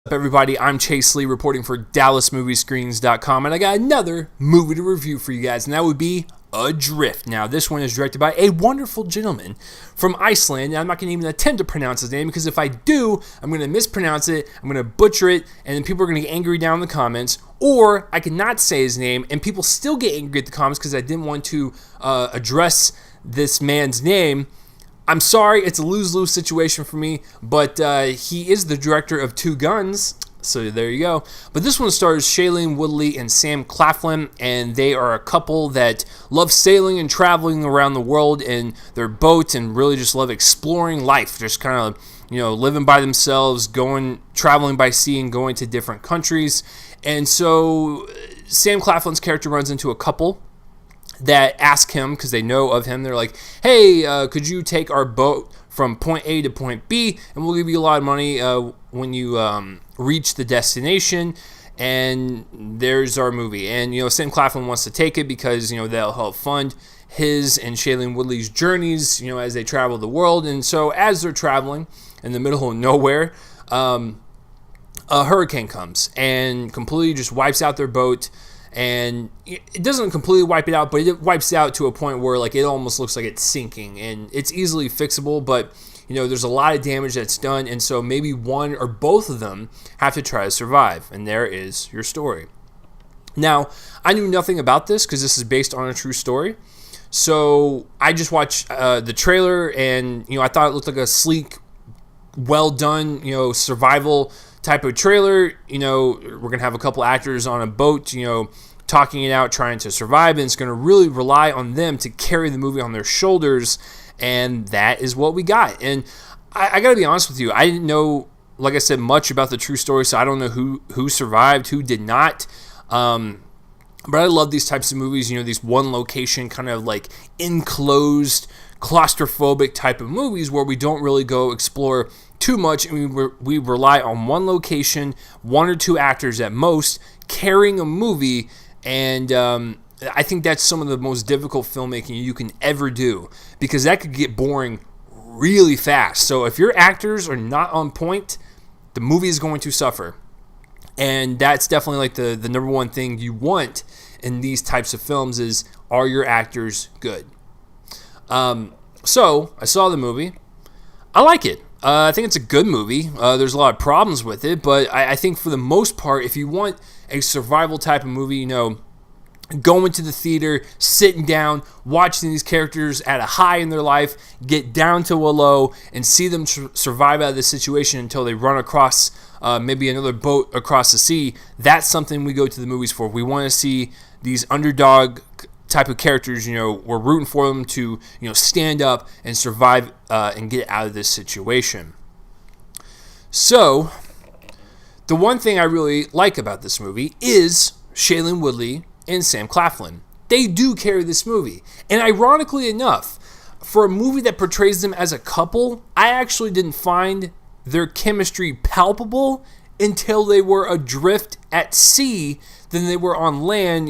Up, everybody? I'm Chase Lee reporting for DallasMoviescreens.com, and I got another movie to review for you guys, and that would be Adrift. Now, this one is directed by a wonderful gentleman from Iceland, and I'm not going to even attempt to pronounce his name, because if I do, I'm going to mispronounce it, I'm going to butcher it, and then people are going to get angry down in the comments, or I cannot say his name, and people still get angry at the comments because I didn't want to address this man's name. I'm sorry, it's a lose-lose situation for me, but he is the director of Two Guns, so there you go. But this one stars Shailene Woodley and Sam Claflin, and they are a couple that love sailing and traveling around the world in their boat and really just love exploring life, just kind of, living by themselves, traveling by sea and going to different countries. And so Sam Claflin's character runs into a couple that ask him, because they know of him, they're like, hey, could you take our boat from point A to point B, and we'll give you a lot of money when you reach the destination, and there's our movie. And, Sam Claflin wants to take it because, they'll help fund his and Shailene Woodley's journeys, as they travel the world. And so as they're traveling in the middle of nowhere, a hurricane comes and completely just wipes out their boat. And it doesn't completely wipe it out, but it wipes it out to a point where it almost looks like it's sinking. And it's easily fixable, but there's a lot of damage that's done, and so maybe one or both of them have to try to survive. And there is your story. Now, I knew nothing about this because this is based on a true story. So I just watched the trailer, and I thought it looked like a sleek, well done, survival type of trailer. We're gonna have a couple actors on a boat, talking it out, trying to survive, and it's gonna really rely on them to carry the movie on their shoulders, and that is what we got. And I gotta be honest with you, I didn't know, like I said, much about the true story, so I don't know who survived, who did not. But I love these types of movies, these one location kind of enclosed, claustrophobic type of movies where we don't really go explore too much, and we rely on one location, one or two actors at most, carrying a movie. And I think that's some of the most difficult filmmaking you can ever do, because that could get boring really fast. So if your actors are not on point, the movie is going to suffer. And that's definitely the number one thing you want in these types of films is, are your actors good? So I saw the movie. I like it. I think it's a good movie. There's a lot of problems with it, but I think for the most part, if you want a survival type of movie, going to the theater, sitting down, watching these characters at a high in their life, get down to a low, and see them survive out of this situation until they run across maybe another boat across the sea, that's something we go to the movies for. We want to see these underdog type of characters, we're rooting for them to, stand up and survive and get out of this situation. So, the one thing I really like about this movie is Shailene Woodley and Sam Claflin. They do carry this movie. And ironically enough, for a movie that portrays them as a couple, I actually didn't find their chemistry palpable until they were adrift at sea than they were on land,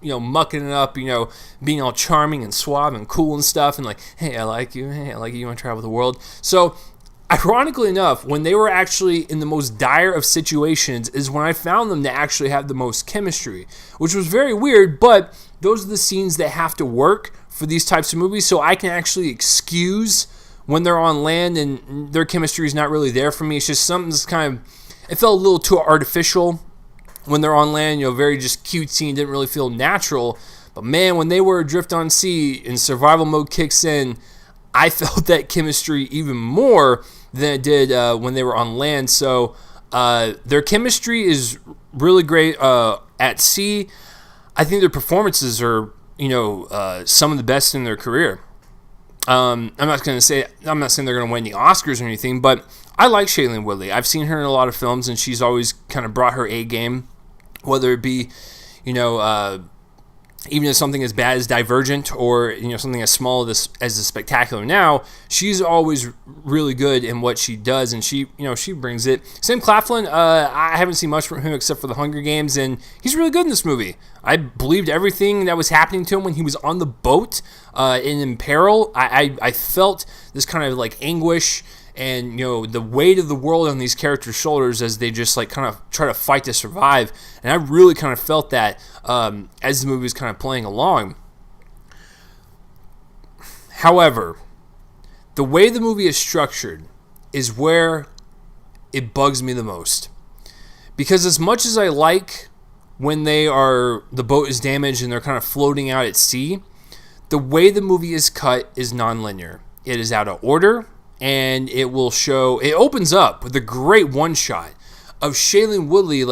mucking it up, being all charming and suave and cool and stuff, and hey, I like you, you want to travel the world. So, ironically enough, when they were actually in the most dire of situations is when I found them to actually have the most chemistry, which was very weird, but those are the scenes that have to work for these types of movies, so I can actually excuse when they're on land and their chemistry is not really there for me. It's just something that's it felt a little too artificial when they're on land, very just cutesy and didn't really feel natural. But man, when they were adrift on sea and survival mode kicks in, I felt that chemistry even more than it did when they were on land. So their chemistry is really great at sea. I think their performances are, some of the best in their career. I'm not saying they're going to win the Oscars or anything, but I like Shailene Woodley. I've seen her in a lot of films, and she's always kind of brought her A game, whether it be, even if something as bad as Divergent or something as small as The Spectacular Now, she's always really good in what she does, and she brings it. Sam Claflin, I haven't seen much from him except for The Hunger Games, and he's really good in this movie. I believed everything that was happening to him when he was on the boat in peril. I felt this kind of anguish and the weight of the world on these characters' shoulders as they just like kind of try to fight to survive. And I really kind of felt that as the movie was kind of playing along. However, the way the movie is structured is where it bugs me the most. Because as much as I like when the boat is damaged and they're kind of floating out at sea, the way the movie is cut is nonlinear. It is out of order, and it opens up with a great one shot of Shailene Woodley,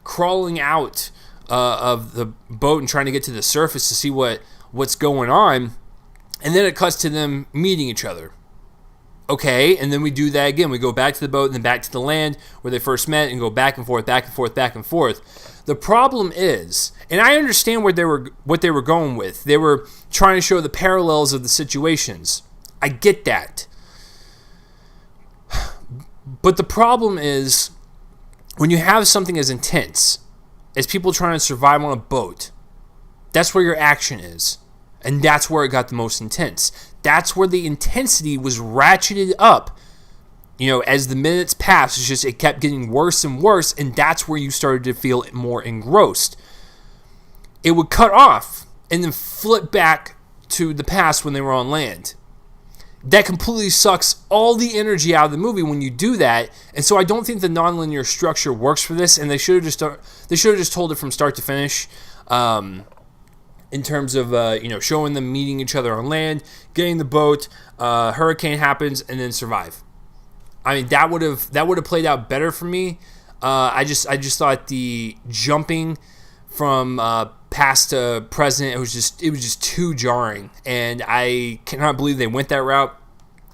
crawling out of the boat and trying to get to the surface to see what's going on. And then it cuts to them meeting each other. Okay, and then we do that again. We go back to the boat and then back to the land where they first met and go back and forth, back and forth, back and forth. The problem is, and I understand what they were going with. They were trying to show the parallels of the situations. I get that. But the problem is, when you have something as intense as people trying to survive on a boat, that's where your action is. And that's where it got the most intense. That's where the intensity was ratcheted up. As the minutes passed, it kept getting worse and worse, and that's where you started to feel more engrossed. It would cut off and then flip back to the past when they were on land. That completely sucks all the energy out of the movie when you do that, and so I don't think the nonlinear structure works for this. And they should have just told it from start to finish. In terms of showing them meeting each other on land, getting the boat, hurricane happens, and then survive. I mean, that would have played out better for me. I just thought the jumping from past to present, it was just too jarring, and I cannot believe they went that route.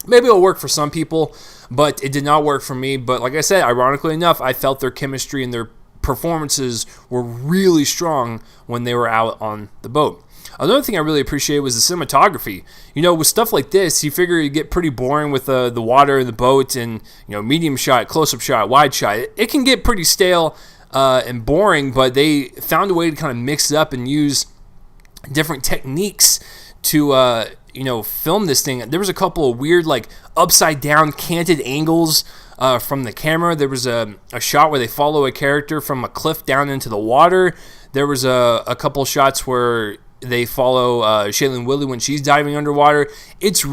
Maybe it'll work for some people, but it did not work for me. But like I said, ironically enough, I felt their chemistry and their performances were really strong when they were out on the boat. Another thing I really appreciated was the cinematography. With stuff like this, you figure you get pretty boring with the water and the boat and, medium shot, close-up shot, wide shot. It can get pretty stale and boring, but they found a way to kind of mix it up and use different techniques to, film this thing. There was a couple of weird, upside-down canted angles from the camera. There was a shot where they follow a character from a cliff down into the water. There was a couple shots where they follow Shailene Woodley when she's diving underwater. It's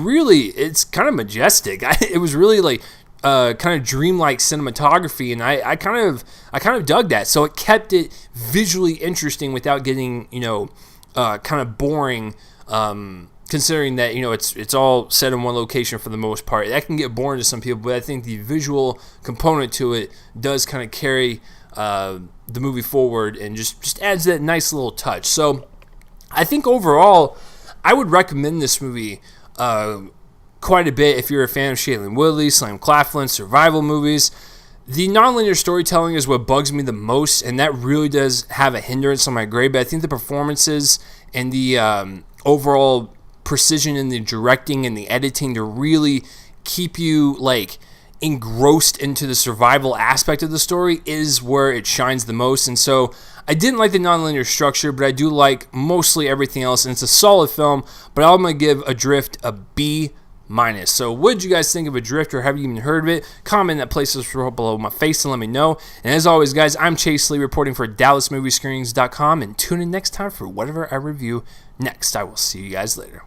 kind of majestic. It was really kind of dreamlike cinematography, and I kind of dug that. So it kept it visually interesting without getting kind of boring. Considering that it's all set in one location for the most part, that can get boring to some people. But I think the visual component to it does kind of carry the movie forward and just adds that nice little touch. So I think overall, I would recommend this movie quite a bit if you're a fan of Shailene Woodley, Sam Claflin, survival movies. The nonlinear storytelling is what bugs me the most, and that really does have a hindrance on my grade. But I think the performances and the overall precision in the directing and the editing to really keep you engrossed into the survival aspect of the story is where it shines the most. And so I didn't like the nonlinear structure, but I do like mostly everything else, and it's a solid film. But I'm going to give Adrift a B-. So what did you guys think of Adrift, or have you even heard of it? Comment in that place below my face and let me know. And as always, guys, I'm Chase Lee reporting for DallasMovieScreenings.com, and tune in next time for whatever I review next. I will see you guys later.